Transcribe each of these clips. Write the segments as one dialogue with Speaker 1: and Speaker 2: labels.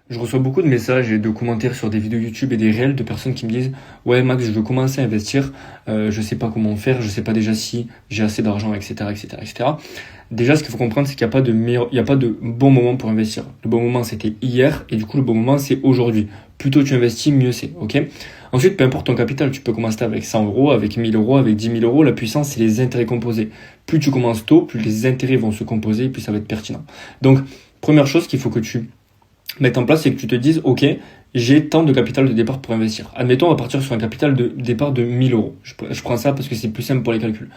Speaker 1: Je reçois beaucoup de messages et de commentaires sur des vidéos YouTube et des réels de personnes qui me disent ouais Max, je veux commencer à investir, je sais pas comment faire, je sais pas déjà si j'ai assez d'argent, etc., etc., etc. Déjà, ce qu'il faut comprendre, c'est qu'il n'y a pas de meilleur, il y a pas de bon moment pour investir. Le bon moment, c'était hier et du coup, le bon moment, c'est aujourd'hui. Plus tôt tu investis, mieux c'est, ok? Ensuite, peu importe ton capital, tu peux commencer avec 100 euros, avec 1000 euros, avec 10 000 euros. La puissance, c'est les intérêts composés. Plus tu commences tôt, plus les intérêts vont se composer, plus ça va être pertinent. Donc, première chose qu'il faut que tu mettre en place, c'est que tu te dises, ok, j'ai tant de capital de départ pour investir. Admettons, on va partir sur un capital de départ de 1000 euros. Je prends ça parce que c'est plus simple pour les calculs.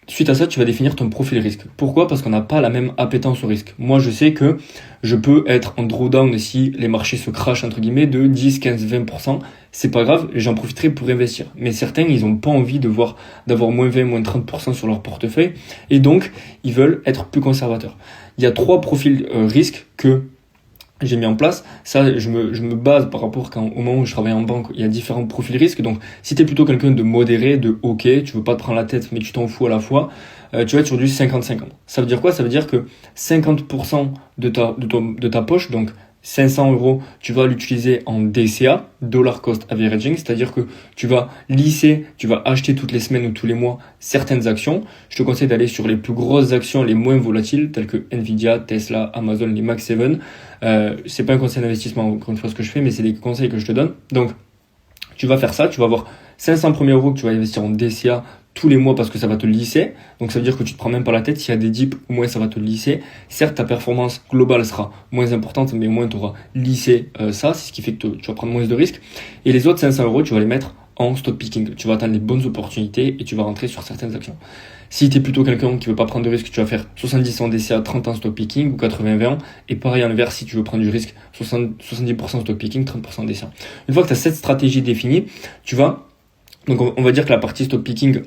Speaker 1: Suite à ça, tu vas définir ton profil risque. Pourquoi? Parce qu'on n'a pas la même appétence au risque. Moi, je sais que je peux être en drawdown si les marchés se crachent, entre guillemets, de 10, 15, 20%. C'est pas grave, j'en profiterai pour investir. Mais certains, ils n'ont pas envie d'avoir moins 20, moins 30% sur leur portefeuille. Et donc, ils veulent être plus conservateurs. Il y a trois profils risques que j'ai mis en place. Ça, je me base par rapport au moment où je travaille en banque, il y a différents profils risques. Donc, si tu es plutôt quelqu'un de modéré, de OK, tu veux pas te prendre la tête, mais tu t'en fous à la fois, tu vas être sur du 50-50. Ça veut dire quoi? Ça veut dire que 50% de ta poche, donc 500 euros, tu vas l'utiliser en DCA, Dollar Cost Averaging, c'est-à-dire que tu vas lisser, tu vas acheter toutes les semaines ou tous les mois certaines actions. Je te conseille d'aller sur les plus grosses actions, les moins volatiles, telles que Nvidia, Tesla, Amazon, les Max 7. C'est pas un conseil d'investissement, encore une fois, ce que je fais, mais c'est des conseils que je te donne. Donc, tu vas faire ça, tu vas avoir 500 premiers euros que tu vas investir en DCA tous les mois parce que ça va te lisser. Donc ça veut dire que tu te prends même pas la tête. S'il y a des dips, au moins ça va te lisser. Certes, ta performance globale sera moins importante, mais au moins tu auras lissé ça. C'est ce qui fait que tu vas prendre moins de risques. Et les autres 500 euros, tu vas les mettre en stock picking. Tu vas atteindre les bonnes opportunités et tu vas rentrer sur certaines actions. Si tu es plutôt quelqu'un qui veut pas prendre de risque, tu vas faire 70 en DCA, 30 en stock picking ou 80-20. Et pareil en inverse, si tu veux prendre du risque, 70% stock picking, 30% DCA. Une fois que tu as cette stratégie définie, donc on va dire que la partie stock picking,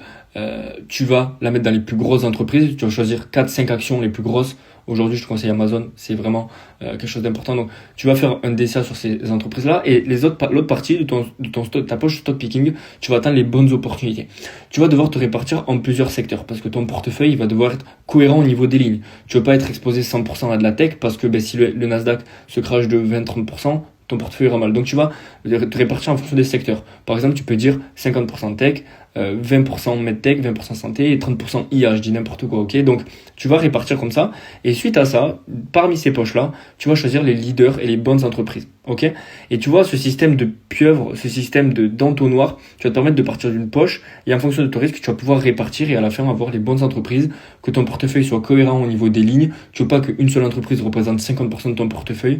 Speaker 1: tu vas la mettre dans les plus grosses entreprises. Tu vas choisir 4-5 actions les plus grosses. Aujourd'hui, je te conseille Amazon, c'est vraiment quelque chose d'important. Donc, tu vas faire un DCA sur ces entreprises-là et l'autre partie de ta poche stock picking, tu vas atteindre les bonnes opportunités. Tu vas devoir te répartir en plusieurs secteurs parce que ton portefeuille il va devoir être cohérent au niveau des lignes. Tu ne veux pas être exposé 100% à de la tech parce que si le Nasdaq se crache de 20-30%, ton portefeuille ira mal. Donc, tu vas te répartir en fonction des secteurs. Par exemple, tu peux dire 50% tech, 20% medtech, 20% santé et 30% IA, je dis n'importe quoi, ok? Donc, tu vas répartir comme ça. Et suite à ça, parmi ces poches-là, tu vas choisir les leaders et les bonnes entreprises, ok? Et tu vois, ce système de pieuvre, ce système d'entonnoir, tu vas te permettre de partir d'une poche et en fonction de ton risque, tu vas pouvoir répartir et à la fin avoir les bonnes entreprises, que ton portefeuille soit cohérent au niveau des lignes. Tu veux pas qu'une seule entreprise représente 50% de ton portefeuille.